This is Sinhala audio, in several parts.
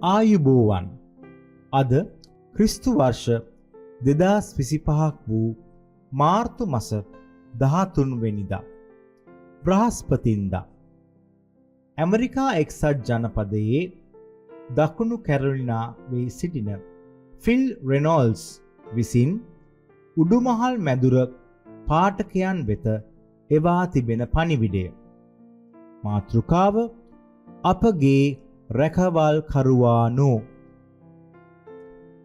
ආයුබෝවන්. අද ක්‍රිස්තු වර්ෂ 2025 වූ මාර්තු මස 13 වෙනිදා බ්‍රහස්පතින්දා ඇමරිකා එක්සත් ජනපදයේ දකුණු කැරොලිනාවේ සිටින ෆිල් රෙනෝල්ඩ්ස් විසින් උඩුමහල් මැදුර පාඨකයන් වෙත එවා තිබෙන පණිවිඩය. මාතෘකාව අපගේ රැකවල්කරුවානෝ.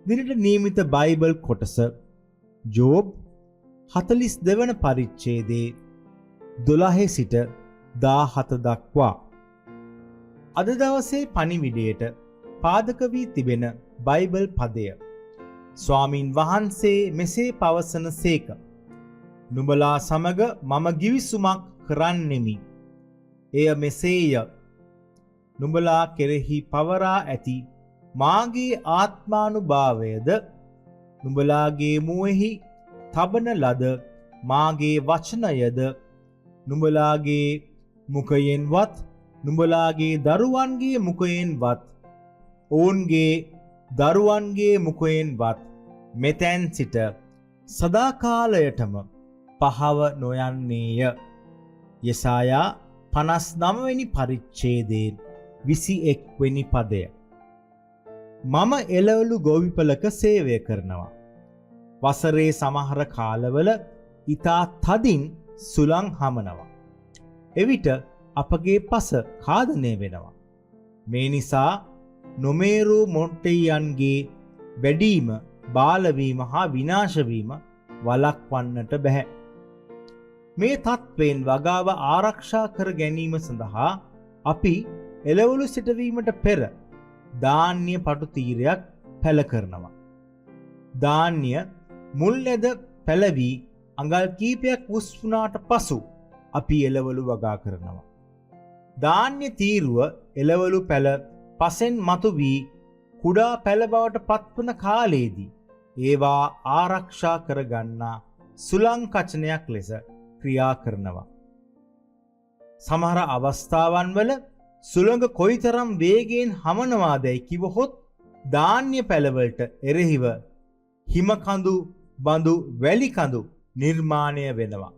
දිනට නියමිත බයිබල් කොටස ජෝබ් 42 වන පරිච්ඡේදයේ 12 සිට 17 දක්වා. අද දවසේ පණිවිඩයට පාදක වී තිබෙන බයිබල් පදය ස්වාමින් වහන්සේ මෙසේ පවසන සේක. නුඹලා සමග මම ගිවිසුමක් කරන්නෙමි. එය මෙසේය. නුඹලා කෙරෙහි පවරා ඇති මාගේ ආත්මානුභාවයද නුඹලාගේ මුවෙහි තබන ලද මාගේ වචනයද නුඹලාගේ මුඛයෙන්වත් නුඹලාගේ දරුවන්ගේ මුඛයෙන්වත් ඔවුන්ගේ දරුවන්ගේ මුඛයෙන්වත් මෙතෙන් සිට සදාකාලයටම පහව නොයන්නේය. යෙසායා 59 වෙනි පරිච්ඡේදයේ 21 වෙනි පදය. මම එළවලු ගොවිපලක සේවය කරනවා. වසරේ සමහර කාලවල ඊතා තදින් සුළං හමනවා. එවිට අපගේ පස ඛාදනය වෙනවා. මේ නිසා නොමේරු මොට්ටෙයන්ගේ වැඩිම බාලවීම හා විනාශ වීම වළක්වන්නට බැහැ. මේ තත්ත්වයෙන් වගාව ආරක්ෂා කර ගැනීම සඳහා අපි එළවලු සිටවීමට පෙර ධාන්‍ය පටු තීරයක් පැල කරනවා. ධාන්‍ය මුල් ඇද පැලවි අඟල් කීපයක් උස් වුණාට පසු අපි එළවලු වගා කරනවා. ධාන්‍ය තීරුව එළවලු පැල පසෙන් මතු වී කුඩා පැල බවට පත්වන කාලයේදී ඒවා ආරක්ෂා කරගන්නා සුළංකචනයක් ලෙස ක්‍රියා කරනවා. සමහර අවස්ථාවන් වල සුළඟ කොයිතරම් වේගයෙන් හමනවාදැයි කිවහොත් ධාන්‍ය පැලවලට එරෙහිව හිමකඳු බඳු වැලි කඳු නිර්මාණය වෙනවා.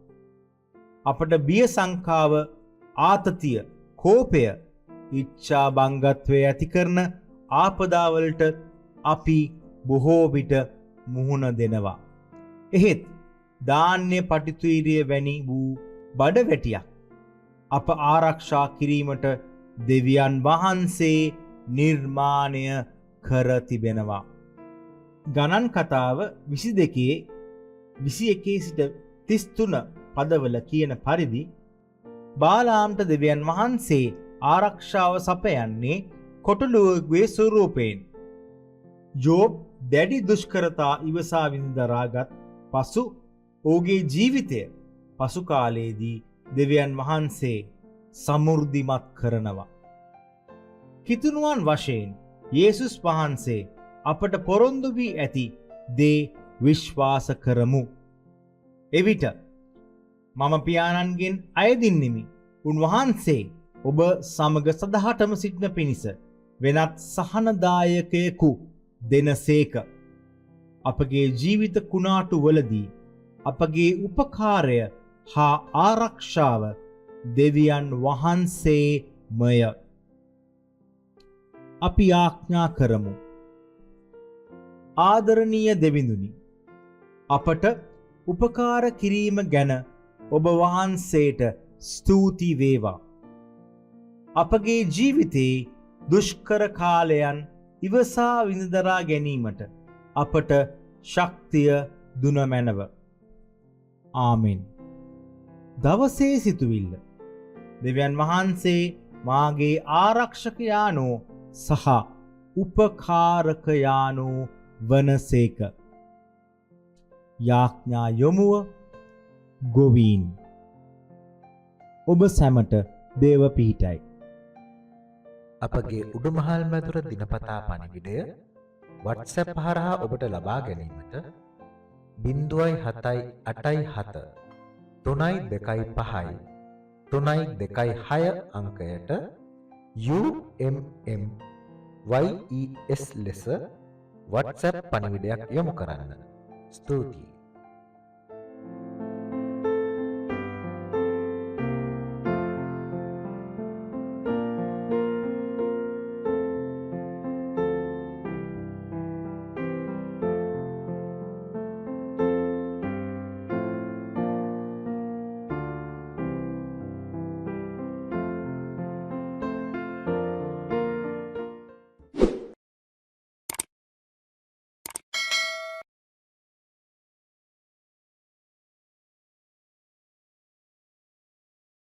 අපට බිය සංකාව, ආතතිය, කෝපය, ඉච්ඡා බංගත්වය ඇති කරන ආපදාවලට අපි බොහෝ විට මුහුණ දෙනවා. එහෙත් ධාන්‍ය පටිතුීරිය වැනි වූ බඩවැටියක් අප ආරක්ෂා කිරීමට දෙවියන් වහන්සේ නිර්මාණය කර තිබෙනවා. ගණන් කතාව 22 21 සිට 33 පදවල කියන පරිදි බාලාම්ට දෙවියන් වහන්සේ ආරක්ෂාව සපයන්නේ කොටලුවෙකුගේ ස්වරූපයෙන්. ජෝබ් දැඩි දුෂ්කරතා ඉවසා විඳදරාගත් පසු ඔහුගේ ජීවිතය පසු කාලයේදී දෙවියන් වහන්සේ සමෘද්ධිමත් කරනවා. කිතුණුවන් වශයෙන් යේසුස් වහන්සේ අපට පොරොන්දු වී ඇති දේ විශ්වාස කරමු. එවිට මම පියාණන්ගෙන් අයදින්නෙමි. උන්වහන්සේ ඔබ සමග සදහටම සිටින පිණිස වෙනත් සහනදායකයෙකු දෙනසේක. අපගේ ජීවිත කුණාටු වලදී අපගේ උපකාරය හා ආරක්ෂාව දෙවියන් වහන්සේමය. අපි ආඥා කරමු. ආදරණීය දෙවිඳුනි, අපට උපකාර කිරීම ගැන ඔබ වහන්සේට ස්තුති වේවා. අපගේ ජීවිතයේ දුෂ්කර කාලයන් ඉවසා විඳදරා ගැනීමට අපට ශක්තිය දුන මැනව. ආමෙන්. දවසේ සිතුවිල්ල. දෙවියන් වහන්සේ මාගේ ආරක්ෂකයානෝ සහ උපකාරකයානෝ වනසේක. යාඥා යොමුව ගොවීන්. ඔබ සැමට දේව පිහිටයි. අපගේ උඩුමහල් මැදුර දිනපතා පණිවිඩය WhatsApp හරහා ඔබට ලබා ගැනීමට 0.787 3.25 3.26 අංකයට UMM YES ලෙස WhatsApp පණිවිඩයක් යොමු කරන්න. ස්තුතියි.